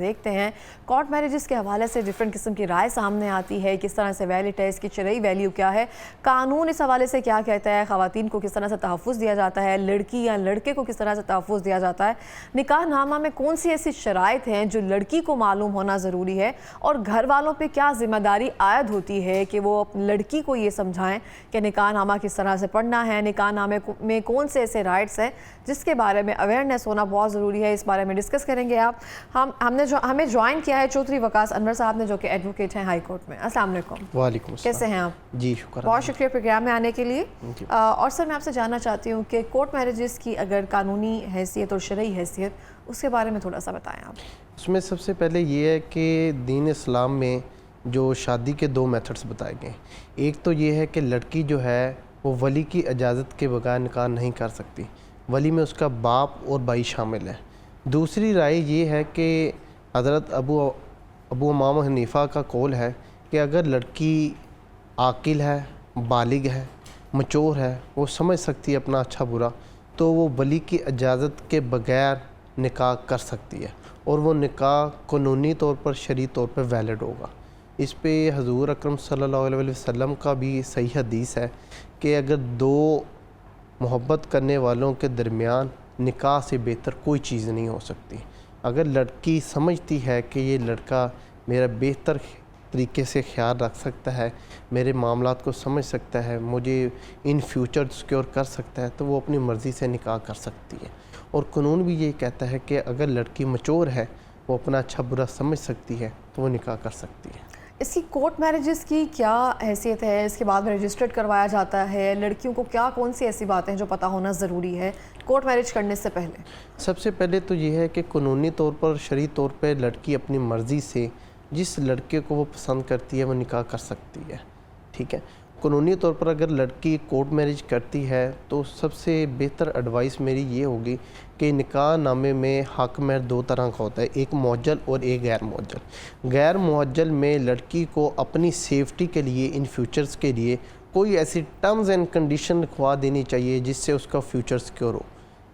دیکھتے ہیں court marriages کے حوالے سے ڈیفرنٹ قسم کی رائے سامنے آتی ہے، کس طرح سے ویلڈ ہے، اس کی شرعی ویلیو کیا ہے، قانون اس حوالے سے کیا کہتا ہے، خواتین کو کس طرح سے تحفظ دیا جاتا ہے، لڑکی یا لڑکے کو کس طرح سے تحفظ دیا جاتا ہے، نکاح نامہ میں کون سی ایسی شرائط ہیں جو لڑکی کو معلوم ہونا ضروری ہے، اور گھر والوں پہ کیا ذمہ داری عائد ہوتی ہے کہ وہ لڑکی کو یہ سمجھائیں کہ نکاح نامہ کس طرح سے پڑھنا ہے، نکاح نامے میں کون سے ایسے رائٹس ہیں جس کے بارے میں اویئرنیس ہونا بہت ضروری ہے۔ اس بارے میں ڈسکس کریں گے ہمیں جوائن کیا ہے چودھری وقاص انور صاحب نے، جو کہ ایڈوکیٹ ہیں ہائی کورٹ میں۔ السلام علیکم۔ وعلیکم السلام۔ کیسے ہیں آپ؟ جی شکر، بہت شکریہ پروگرام میں آنے کے لیے۔ اور سر میں آپ سے جاننا چاہتی ہوں کہ کورٹ میرجز کی اگر قانونی حیثیت اور شرعی حیثیت، اس کے بارے میں تھوڑا سا بتائیں آپ۔ اس میں سب سے پہلے یہ ہے کہ دین اسلام میں جو شادی کے دو میتھڈز بتائے گئے ہیں، ایک تو یہ ہے کہ لڑکی جو ہے وہ ولی کی اجازت کے بغیر نکاح نہیں کر سکتی، ولی میں اس کا باپ اور بھائی شامل ہے۔ دوسری رائے یہ ہے کہ حضرت ابو امام حنیفہ کا قول ہے کہ اگر لڑکی عاقل ہے، بالغ ہے، مچور ہے، وہ سمجھ سکتی ہے اپنا اچھا برا، تو وہ ولی کی اجازت کے بغیر نکاح کر سکتی ہے، اور وہ نکاح قانونی طور پر شرعی طور پر ویلڈ ہوگا۔ اس پہ حضور اکرم صلی اللہ علیہ وسلم کا بھی صحیح حدیث ہے کہ اگر دو محبت کرنے والوں کے درمیان نکاح سے بہتر کوئی چیز نہیں ہو سکتی۔ اگر لڑکی سمجھتی ہے کہ یہ لڑکا میرا بہتر طریقے سے خیال رکھ سکتا ہے، میرے معاملات کو سمجھ سکتا ہے، مجھے ان فیوچر سیکیور کر سکتا ہے، تو وہ اپنی مرضی سے نکاح کر سکتی ہے۔ اور قانون بھی یہ کہتا ہے کہ اگر لڑکی مچور ہے، وہ اپنا اچھا برا سمجھ سکتی ہے، تو وہ نکاح کر سکتی ہے۔ اس کی کورٹ میرجز کی کیا حیثیت ہے؟ اس کے بعد میں رجسٹرڈ کروایا جاتا ہے، لڑکیوں کو کون سی ایسی باتیں جو پتہ ہونا ضروری ہے کورٹ میرج کرنے سے پہلے؟ سب سے پہلے تو یہ ہے کہ قانونی طور پر، شرعی طور پہ لڑکی اپنی مرضی سے جس لڑکے کو وہ پسند کرتی ہے وہ نکاح کر سکتی ہے، ٹھیک ہے۔ قانونی طور پر اگر لڑکی کورٹ میرج کرتی ہے تو سب سے بہتر ایڈوائس میری یہ ہوگی کہ نکاح نامے میں حق مہر دو طرح کا ہوتا ہے، ایک معجل اور ایک غیر معجل۔ غیر معجل میں لڑکی کو اپنی سیفٹی کے لیے، ان فیوچرز کے لیے کوئی ایسی ٹرمز اینڈ کنڈیشن لکھوا دینی چاہیے جس سے اس کا فیوچر سیکیور ہو۔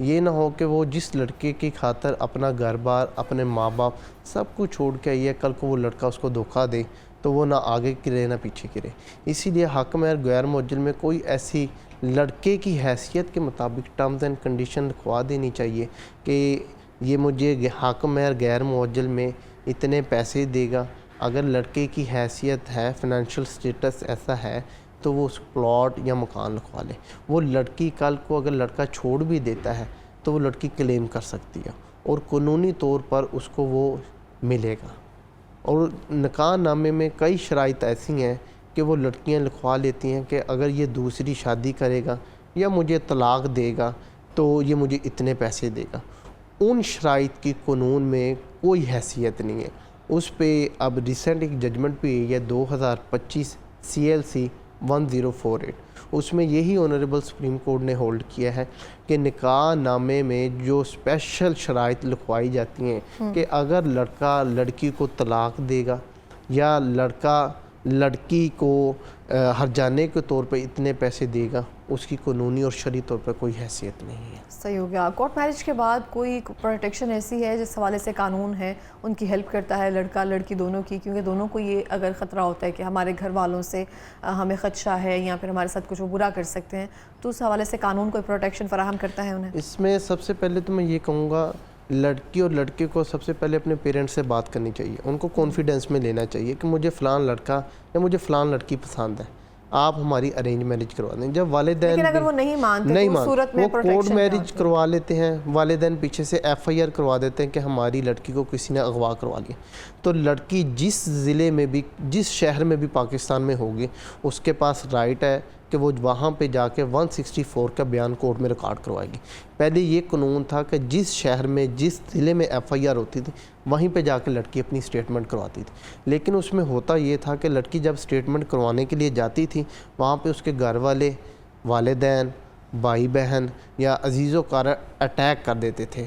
یہ نہ ہو کہ وہ جس لڑکے کی خاطر اپنا گھر بار، اپنے ماں باپ سب کچھ چھوڑ کے آئی ہے، کل کو وہ لڑکا اس کو دھوکہ دے تو وہ نہ آگے گرے نہ پیچھے گرے۔ اسی لیے حق مہر غیر معجل میں کوئی ایسی لڑکے کی حیثیت کے مطابق ٹرمز اینڈ کنڈیشن لکھوا دینی چاہیے کہ یہ مجھے حق مہر غیر معجل میں اتنے پیسے دے گا۔ اگر لڑکے کی حیثیت ہے، فنانشل سٹیٹس ایسا ہے، تو وہ اس پلاٹ یا مکان لکھوا لے۔ وہ لڑکی کل کو اگر لڑکا چھوڑ بھی دیتا ہے تو وہ لڑکی کلیم کر سکتی ہے، اور قانونی طور پر اس کو وہ ملے گا۔ اور نکاح نامے میں کئی شرائط ایسی ہیں کہ وہ لڑکیاں لکھوا لیتی ہیں کہ اگر یہ دوسری شادی کرے گا یا مجھے طلاق دے گا تو یہ مجھے اتنے پیسے دے گا۔ ان شرائط کی قانون میں کوئی حیثیت نہیں ہے۔ اس پہ اب ریسنٹ ایک ججمنٹ بھی ہے 2025 CLC 1048، اس میں یہی آنریبل سپریم کورٹ نے ہولڈ کیا ہے کہ نکاح نامے میں جو اسپیشل شرائط لکھوائی جاتی ہیں کہ اگر لڑکا لڑکی کو طلاق دے گا یا لڑکا لڑکی کو ہرجانے کے طور پہ اتنے پیسے دے گا، اس کی قانونی اور شرعی طور پر کوئی حیثیت نہیں ہے۔ صحیح ہو گیا۔ کورٹ میرج کے بعد کوئی پروٹیکشن ایسی ہے جس حوالے سے قانون ہے ان کی ہیلپ کرتا ہے، لڑکا لڑکی دونوں کی؟ کیونکہ دونوں کو یہ اگر خطرہ ہوتا ہے کہ ہمارے گھر والوں سے ہمیں خدشہ ہے یا پھر ہمارے ساتھ کچھ وہ برا کر سکتے ہیں، تو اس حوالے سے قانون کوئی پروٹیکشن فراہم کرتا ہے انہیں؟ اس میں سب سے پہلے تو میں یہ کہوں گا لڑکی اور لڑکے کو سب سے پہلے اپنے پیرنٹس سے بات کرنی چاہیے، ان کو کانفیڈنس میں لینا چاہیے کہ مجھے فلان لڑکا یا مجھے فلان لڑکی پسند ہے، آپ ہماری ارینج میرج کروا دیں۔ جب والدین لیکن اگر وہ نہیں مانتے تو صورت میں وہ کورٹ میرج کروا لیتے ہیں، والدین پیچھے سے FIR کروا دیتے ہیں کہ ہماری لڑکی کو کسی نے اغوا کروا لیا، تو لڑکی جس ضلع میں بھی، جس شہر میں بھی پاکستان میں ہوگی، اس کے پاس رائٹ ہے کہ وہ وہاں پہ جا کے 164 کا بیان کورٹ میں ریکارڈ کروائے گی۔ پہلے یہ قانون تھا کہ جس شہر میں، جس ضلع میں FIR ہوتی تھی، وہیں پہ جا کے لڑکی اپنی سٹیٹمنٹ کرواتی تھی۔ لیکن اس میں ہوتا یہ تھا کہ لڑکی جب سٹیٹمنٹ کروانے کے لیے جاتی تھی، وہاں پہ اس کے گھر والے، والدین، بھائی بہن یا عزیز و قارب اٹیک کر دیتے تھے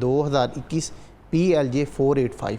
2021 PLJ 485।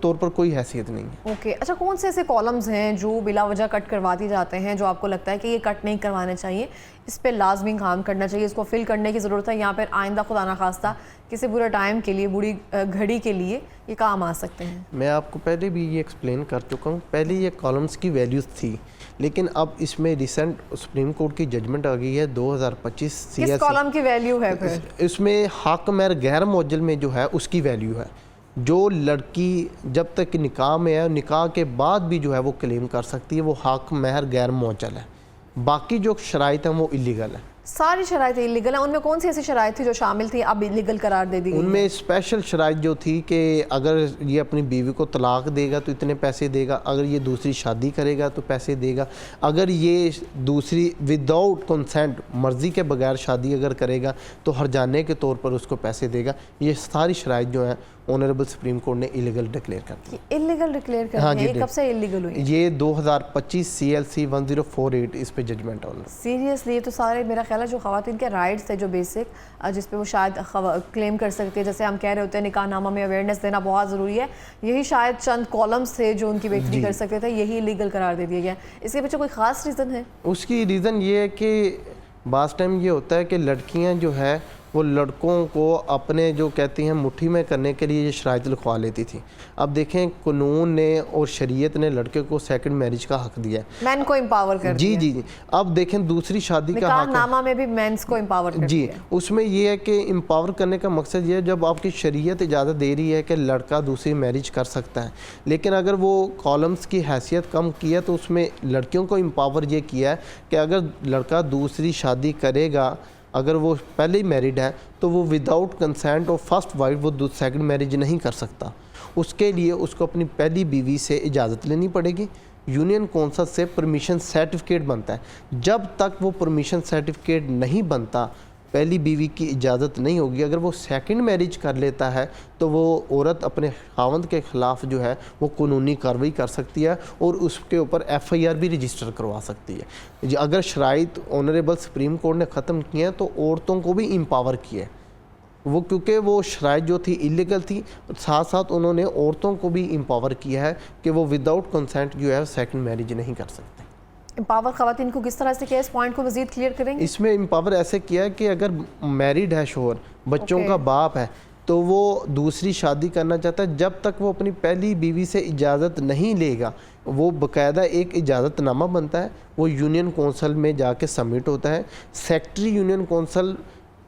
طور پر کوئی حیثیت نہیں ہے. اوکے, اچھا کون سے ایسے کالمز ہیں جو بلا وجہ کٹ کرواتی جاتے ہیں جو آپ کو لگتا ہے کہ یہ کٹ نہیں کروانے چاہیے, اس پہ لازمی کام کرنا چاہیے, اس کو فل کرنے کی ضرورت ہے, یہاں پر آئندہ خدا نخواستہ کسی برے ٹائم کے لیے, بری گھڑی کے لیے یہ کام آ سکتے ہیں؟ میں آپ کو پہلے بھی یہ ایکسپلین کر چکا ہوں. پہلے یہ کالمز کی ویلیوز تھی, لیکن اب اس میں ریسنٹ سپریم کورٹ کی ججمنٹ آ گئی ہے 2025 کس کالم کی ویلیو ہے پھر؟ اس میں حق مہر غیر معجل میں جو ہے اس کی ویلیو ہے. جو لڑکی جب تک نکاح میں ہے, نکاح کے بعد بھی جو ہے وہ کلیم کر سکتی ہے, وہ حق مہر غیر معجل ہے. باقی جو شرائط ہیں وہ اللیگل ہیں. ساری شرائط اللیگل ہیں. ان میں کون سی ایسی شرائط تھی جو شامل تھی اب اللیگل قرار دے دی گئی؟ ان میں اسپیشل شرائط جو تھی کہ اگر یہ اپنی بیوی کو طلاق دے گا تو اتنے پیسے دے گا, اگر یہ دوسری شادی کرے گا تو پیسے دے گا, اگر یہ دوسری وداؤٹ کنسینٹ مرضی کے بغیر شادی اگر کرے گا تو ہرجانے کے طور پر اس کو پیسے دے گا. یہ ساری شرائط جو ہیں آنریبل سپریم کورٹ نے اللیگل ڈکلیئر کر دی. اللیگل ڈکلیئر کر دی؟ یہ کب سے اللیگل ہوئی؟ یہ 2025 CLC 1048 اس پہ ججمنٹ آن. سیریسلی یہ تو سارے میرا خیال ہے جو خواتین کے رائٹس تھے جو بیسک, جس پہ وہ شاید کلیم کر سکتے ہیں, جیسے ہم کہہ رہے ہوتے ہیں نکاح نامہ میں اویئرنیس دینا بہت ضروری ہے, یہی شاید چند کالمز تھے جو ان کی بہتری کر سکتے تھے, یہی اللیگل قرار دے دیا گیا. اس کے پیچھے کوئی خاص ریزن ہے؟ اس کی ریزن یہ ہے کہ بعض ٹائم یہ ہوتا ہے کہ لڑکیاں جو ہے وہ لڑکوں کو اپنے جو کہتی ہیں مٹھی میں کرنے کے لیے یہ شرائط لکھوا لیتی تھی. اب دیکھیں قانون نے اور شریعت نے لڑکے کو سیکنڈ میرج کا حق دیا ہے, مین کو امپاور کر دیا. جی. اب دیکھیں دوسری شادی کا نکاح حق نامہ میں بھی مینس کو امپاور کر جی, دیا. اس میں یہ ہے کہ امپاور کرنے کا مقصد یہ ہے جب آپ کی شریعت اجازت دے رہی ہے کہ لڑکا دوسری میرج کر سکتا ہے, لیکن اگر وہ کالمز کی حیثیت کم کی ہے تو اس میں لڑکیوں کو امپاور یہ کیا ہے کہ اگر لڑکا دوسری شادی کرے گا, اگر وہ پہلے ہی میریڈ ہے تو وہ وداؤٹ کنسینٹ اور فرسٹ وائف وہ سیکنڈ میرج نہیں کر سکتا. اس کے لیے اس کو اپنی پہلی بیوی سے اجازت لینی پڑے گی, یونین کونسل سے پرمیشن سرٹیفکیٹ بنتا ہے. جب تک وہ پرمیشن سرٹیفکیٹ نہیں بنتا, پہلی بیوی کی اجازت نہیں ہوگی. اگر وہ سیکنڈ میرج کر لیتا ہے تو وہ عورت اپنے خاوند کے خلاف جو ہے وہ قانونی کارروائی کر سکتی ہے اور اس کے اوپر FIR بھی رجسٹر کروا سکتی ہے. اگر شرائط آنریبل سپریم کورٹ نے ختم کی ہیں تو عورتوں کو بھی امپاور کیا ہے وہ, کیونکہ وہ شرائط جو تھی اللیگل تھی, ساتھ ساتھ انہوں نے عورتوں کو بھی امپاور کیا ہے کہ وہ وداؤٹ کنسینٹ جو ہے سیکنڈ میرج نہیں کر سکتے. امپاور خواتین کو کس طرح سے کیا, اس پوائنٹ کو مزید کلیئر کریں گے؟ اس میں امپاور ایسے کیا ہے کہ اگر میریڈ ہے شوہر, بچوں کا باپ ہے, تو وہ دوسری شادی کرنا چاہتا ہے, جب تک وہ اپنی پہلی بیوی سے اجازت نہیں لے گا, وہ باقاعدہ ایک اجازت نامہ بنتا ہے, وہ یونین کونسل میں جا کے سبمٹ ہوتا ہے. سیکٹری یونین کونسل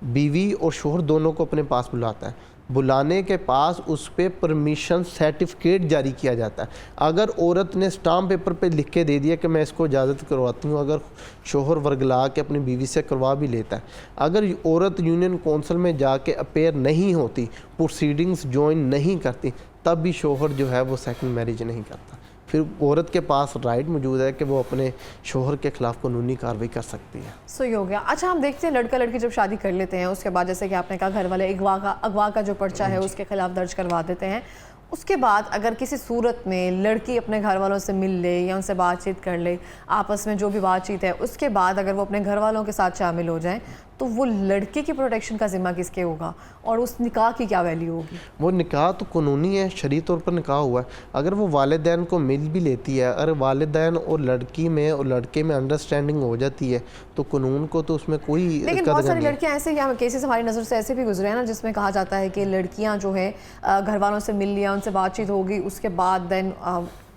بیوی اور شوہر دونوں کو اپنے پاس بلاتا ہے. بلانے کے پاس اس پہ پرمیشن سرٹیفکیٹ جاری کیا جاتا ہے. اگر عورت نے اسٹامپ پیپر پہ لکھ کے دے دیا کہ میں اس کو اجازت کرواتی ہوں, اگر شوہر ورگلا کے اپنی بیوی سے کروا بھی لیتا ہے, اگر عورت یونین کونسل میں جا کے اپیئر نہیں ہوتی, پروسیڈنگز جوائن نہیں کرتی, تب بھی شوہر جو ہے وہ سیکنڈ میرج نہیں کرتا. پھر عورت کے پاس رائٹ موجود ہے کہ وہ اپنے شوہر کے خلاف قانونی کارروائی کر سکتی ہے. صحیح ہو گیا. اچھا ہم دیکھتے ہیں لڑکا لڑکی جب شادی کر لیتے ہیں اس کے بعد جیسے کہ آپ نے کہا گھر والے اغوا کا جو پرچہ ہے اس کے خلاف درج کروا دیتے ہیں. اس کے بعد اگر کسی صورت میں لڑکی اپنے گھر والوں سے مل لے یا ان سے بات چیت کر لے, آپس میں جو بھی بات چیت ہے, اس کے بعد اگر وہ اپنے گھر والوں کے ساتھ شامل ہو جائیں تو وہ لڑکے کی پروٹیکشن کا ذمہ کس کے ہوگا اور اس نکاح کی کیا ویلیو ہوگی؟ وہ نکاح تو قانونی ہے, شرعی طور پر نکاح ہوا ہے. اگر وہ والدین کو مل بھی لیتی ہے, اگر والدین اور لڑکی میں اور لڑکے میں انڈرسٹینڈنگ ہو جاتی ہے تو قانون کو تو اس میں کوئی لیکن بہت ساری لڑکیاں ایسے یا کیسز ہماری نظر سے ایسے بھی گزرے ہیں نا جس میں کہا جاتا ہے کہ لڑکیاں جو ہیں گھر والوں سے مل لیا, ان سے بات چیت ہوگی, اس کے بعد دین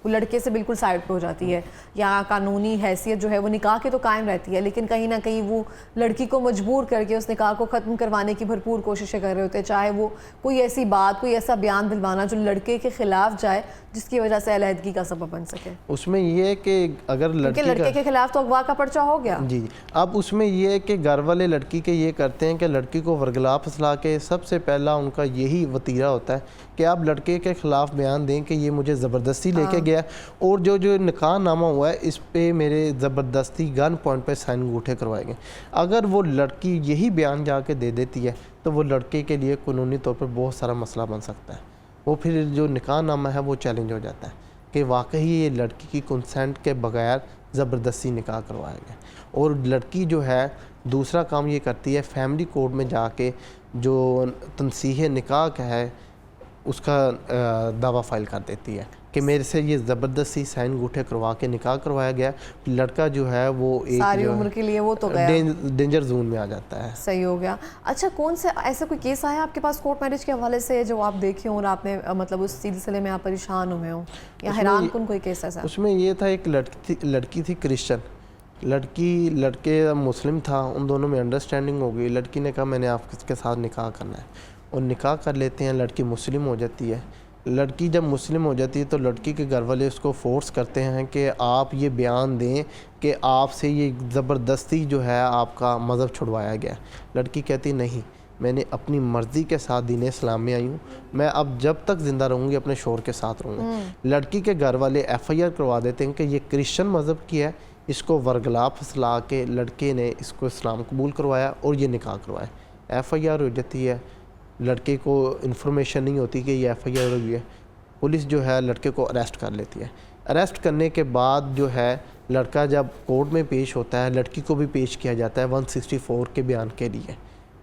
وہ لڑکے سے بالکل سائڈ پہ ہو جاتی ہے, یا قانونی حیثیت جو ہے وہ نکاح کے تو قائم رہتی ہے لیکن کہیں نہ کہیں وہ لڑکی کو مجبور کر کے اس نکاح کو ختم کروانے کی بھرپور کوششیں کر رہے ہوتے ہیں, چاہے وہ کوئی ایسی بات, کوئی ایسا بیان دلوانا جو لڑکے کے خلاف جائے جس کی وجہ سے علیحدگی کا سبب بن سکے. اس میں یہ ہے کہ اگر لڑکے کے خلاف تو اغوا کا پرچہ ہو گیا. جی, اب اس میں یہ ہے کہ گھر والے لڑکی کے یہ کرتے ہیں کہ لڑکی کو ورگلا پھسلا کے سب سے پہلا ان کا یہی وتیرہ ہوتا ہے کہ آپ لڑکے کے خلاف بیان دیں کہ یہ مجھے زبردستی لے کے گیا, اور جو نکاح نامہ ہوا ہے اس پہ میرے زبردستی گن پوائنٹ پہ سائن انگوٹھے کروائے گئے. اگر وہ لڑکی یہی بیان جا کے دے دیتی ہے تو وہ لڑکے کے لیے قانونی طور پر بہت سارا مسئلہ بن سکتا ہے. وہ پھر جو نکاح نامہ ہے وہ چیلنج ہو جاتا ہے کہ واقعی یہ لڑکی کی کنسنٹ کے بغیر زبردستی نکاح کروایا گیا. اور لڑکی جو ہے دوسرا کام یہ کرتی ہے, فیملی کورٹ میں جا کے جو تنصیح نکاح کا ہے اس کا دعویٰ فائل کر دیتی ہے کہ میرے سے یہ زبردستی سائن انگوٹھے کروا کے نکاح کروایا گیا. لڑکا جو ہے وہ ایک ساری عمر کے لیے وہ تو گیا ڈینجر زون میں آ جاتا ہے. صحیح ہو گیا. اچھا کون سے ایسا کوئی کیس آیا آپ کے پاس کورٹ میرج کے حوالے سے جو آپ دیکھے ہوں اور آپ نے مطلب اس سلسلے میں آپ پریشان ہوئے ہوں یا حیران کن کوئی کیس ایسا؟ اس میں یہ تھا ایک لڑکی تھی کرسچن, لڑکے مسلم تھا, ان دونوں میں انڈرسٹینڈنگ ہو گئی. لڑکی نے کہا میں نے آپ کے ساتھ نکاح کرنا ہے, اور نکاح کر لیتے ہیں. لڑکی مسلم ہو جاتی ہے. لڑکی جب مسلم ہو جاتی ہے تو لڑکی کے گھر والے اس کو فورس کرتے ہیں کہ آپ یہ بیان دیں کہ آپ سے یہ زبردستی جو ہے آپ کا مذہب چھڑوایا گیا. لڑکی کہتی نہیں, میں نے اپنی مرضی کے ساتھ دین اسلام میں آئی ہوں, میں اب جب تک زندہ رہوں گی اپنے شوہر کے ساتھ رہوں گی. لڑکی کے گھر والے ایف آئی آر کروا دیتے ہیں کہ یہ کرسچن مذہب کی ہے, اس کو ورگلا پھسلا کے لڑکے نے اس کو اسلام قبول کروایا اور یہ نکاح کروایا. ایف آئی آر ہو جاتی ہے. لڑکے کو انفارمیشن نہیں ہوتی کہ یہ ایف آئی آر ہوئی ہے. پولیس جو ہے لڑکے کو اریسٹ کر لیتی ہے. اریسٹ کرنے کے بعد جو ہے لڑکا جب کورٹ میں پیش ہوتا ہے, لڑکی کو بھی پیش کیا جاتا ہے 164 کے بیان کے لیے.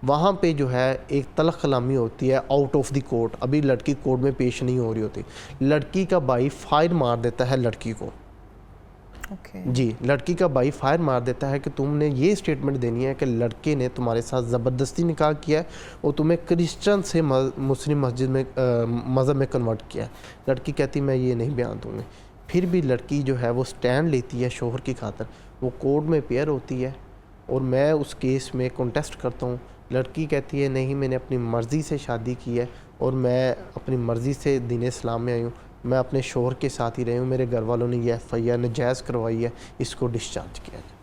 وہاں پہ جو ہے ایک تلخ کلامی ہوتی ہے آؤٹ آف دی کورٹ. ابھی لڑکی کورٹ میں پیش نہیں ہو رہی ہوتی. لڑکی کا بھائی فائر مار دیتا ہے لڑکی کو. جی, لڑکی کا بھائی فائر مار دیتا ہے کہ تم نے یہ اسٹیٹمنٹ دینی ہے کہ لڑکے نے تمہارے ساتھ زبردستی نکاح کیا ہے اور تمہیں کرسچن سے مسلم مذہب میں کنورٹ کیا ہے. لڑکی کہتی میں یہ نہیں بیان دوں گی. پھر بھی لڑکی جو ہے وہ سٹینڈ لیتی ہے شوہر کی خاطر. وہ کورٹ میں اپیئر ہوتی ہے اور میں اس کیس میں کنٹیسٹ کرتا ہوں. لڑکی کہتی ہے نہیں, میں نے اپنی مرضی سے شادی کی ہے اور میں اپنی مرضی سے دین اسلام میں آئی ہوں, میں اپنے شوہر کے ساتھ ہی رہی ہوں. میرے گھر والوں نے یہ ایف آئی آر نجائز کروائی ہے, اس کو ڈسچارج کیا جائے.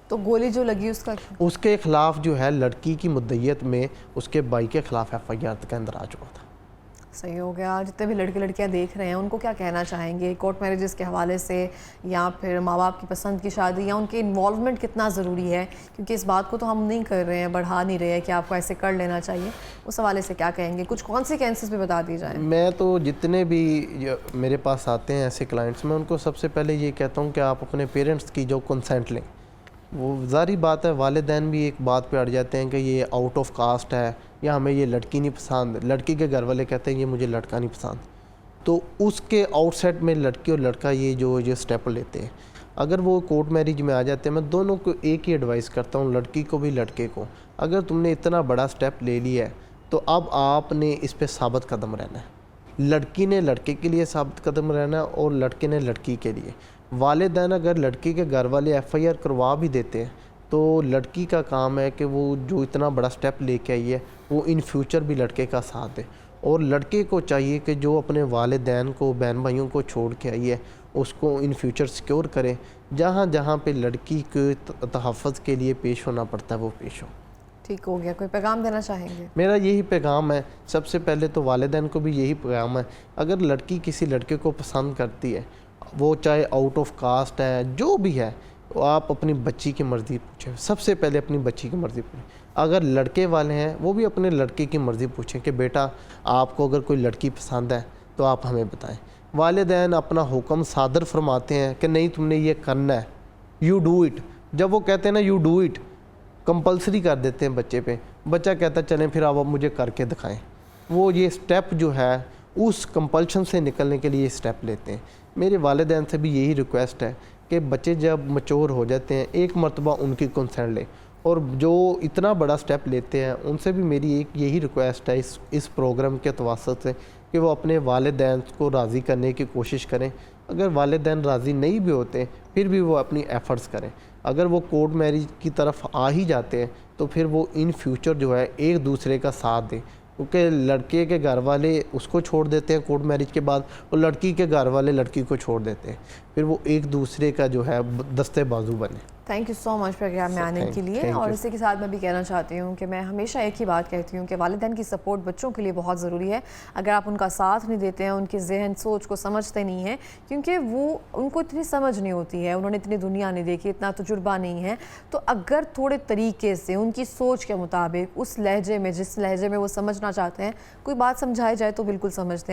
تو گولی جو لگی اس کا اس کے خلاف جو ہے لڑکی کی مدعیت میں اس کے بھائی کے خلاف ایف آئی آر کا اندراج ہوا تھا. صحیح ہو گیا. جتنے بھی لڑکے لڑکیاں دیکھ رہے ہیں ان کو کیا کہنا چاہیں گے کورٹ میرجز کے حوالے سے, یا پھر ماں باپ کی پسند کی شادی, یا ان کی انوالومنٹ کتنا ضروری ہے؟ کیونکہ اس بات کو تو ہم نہیں کر رہے ہیں, بڑھا نہیں رہے ہیں کہ آپ کو ایسے کر لینا چاہیے. اس حوالے سے کیا کہیں گے؟ کچھ کانسیکوینسز بھی بتا دی جائیں. میں تو جتنے بھی میرے پاس آتے ہیں ایسے کلائنٹس, میں ان کو سب سے پہلے یہ کہتا ہوں کہ آپ اپنے پیرنٹس کی جو کنسنٹ لیں. وہ ظاہری بات ہے, والدین بھی ایک بات پہ اڑ جاتے ہیں کہ یہ آؤٹ آف کاسٹ ہے یا ہمیں یہ لڑکی نہیں پسند. لڑکی کے گھر والے کہتے ہیں یہ مجھے لڑکا نہیں پسند. تو اس کے آؤٹ سائڈ میں لڑکی اور لڑکا یہ سٹیپ لیتے ہیں. اگر وہ کورٹ میرج میں آ جاتے ہیں, میں دونوں کو ایک ہی ایڈوائس کرتا ہوں, لڑکی کو بھی لڑکے کو, اگر تم نے اتنا بڑا سٹیپ لے لیا ہے تو اب آپ نے اس پہ ثابت قدم رہنا ہے. لڑکی نے لڑکے کے لیے ثابت قدم رہنا ہے اور لڑکے نے لڑکی کے لیے. والدین اگر لڑکی کے گھر والے ایف آئی آر کروا بھی دیتے ہیں تو لڑکی کا کام ہے کہ وہ جو اتنا بڑا سٹیپ لے کے آئی ہے وہ ان فیوچر بھی لڑکے کا ساتھ دے. اور لڑکے کو چاہیے کہ جو اپنے والدین کو, بہن بھائیوں کو چھوڑ کے آئی ہے اس کو ان فیوچر سیکیور کرے. جہاں جہاں پہ لڑکی کے تحفظ کے لیے پیش ہونا پڑتا ہے وہ پیش ہو. ٹھیک ہو گیا. کوئی پیغام دینا چاہیں گے؟ میرا یہی پیغام ہے. سب سے پہلے تو والدین کو بھی یہی پیغام ہے, اگر لڑکی کسی لڑکے کو پسند کرتی ہے, وہ چاہے آؤٹ آف کاسٹ ہے جو بھی ہے, آپ اپنی بچی کی مرضی پوچھیں. سب سے پہلے اپنی بچی کی مرضی پوچھیں. اگر لڑکے والے ہیں وہ بھی اپنے لڑکے کی مرضی پوچھیں کہ بیٹا آپ کو اگر کوئی لڑکی پسند ہے تو آپ ہمیں بتائیں. والدین اپنا حکم صادر فرماتے ہیں کہ نہیں تم نے یہ کرنا ہے, یو ڈو اٹ. جب وہ کہتے ہیں نا یو ڈو اٹ, کمپلسری کر دیتے ہیں بچے پہ. بچہ کہتا ہے چلیں پھر آپ مجھے کر کے دکھائیں. وہ یہ سٹیپ جو ہے اس کمپلشن سے نکلنے کے لیے سٹیپ لیتے ہیں. میرے والدین سے بھی یہی ریکویسٹ ہے کہ بچے جب میچور ہو جاتے ہیں ایک مرتبہ ان کی کنسنٹ لیں, اور جو اتنا بڑا سٹیپ لیتے ہیں ان سے بھی میری ایک یہی ریکویسٹ ہے اس پروگرام کے توسط سے کہ وہ اپنے والدین کو راضی کرنے کی کوشش کریں. اگر والدین راضی نہیں بھی ہوتے پھر بھی وہ اپنی ایفرٹس کریں. اگر وہ کورٹ میرج کی طرف آ ہی جاتے ہیں تو پھر وہ ان فیوچر جو ہے ایک دوسرے کا ساتھ دیں, کیونکہ لڑکے کے گھر والے اس کو چھوڑ دیتے ہیں کورٹ میرج کے بعد, اور لڑکی کے گھر والے لڑکی کو چھوڑ دیتے ہیں. پھر وہ ایک دوسرے کا جو ہے دستے بازو بنے. Thank you so much program میں آنے کے لیے. اور اسی کے ساتھ میں بھی کہنا چاہتی ہوں کہ میں ہمیشہ ایک ہی بات کہتی ہوں کہ والدین کی سپورٹ بچوں کے لیے بہت ضروری ہے. اگر آپ ان کا ساتھ نہیں دیتے ہیں, ان کی ذہن سوچ کو سمجھتے نہیں ہیں, کیونکہ وہ ان کو اتنی سمجھ نہیں ہوتی ہے, انہوں نے اتنی دنیا نہیں دیکھی, اتنا تجربہ نہیں ہے, تو اگر تھوڑے طریقے سے ان کی سوچ کے مطابق اس لہجے میں جس لہجے میں وہ سمجھنا چاہتے ہیں کوئی بات سمجھائی جائے تو بالکل سمجھتے ہیں.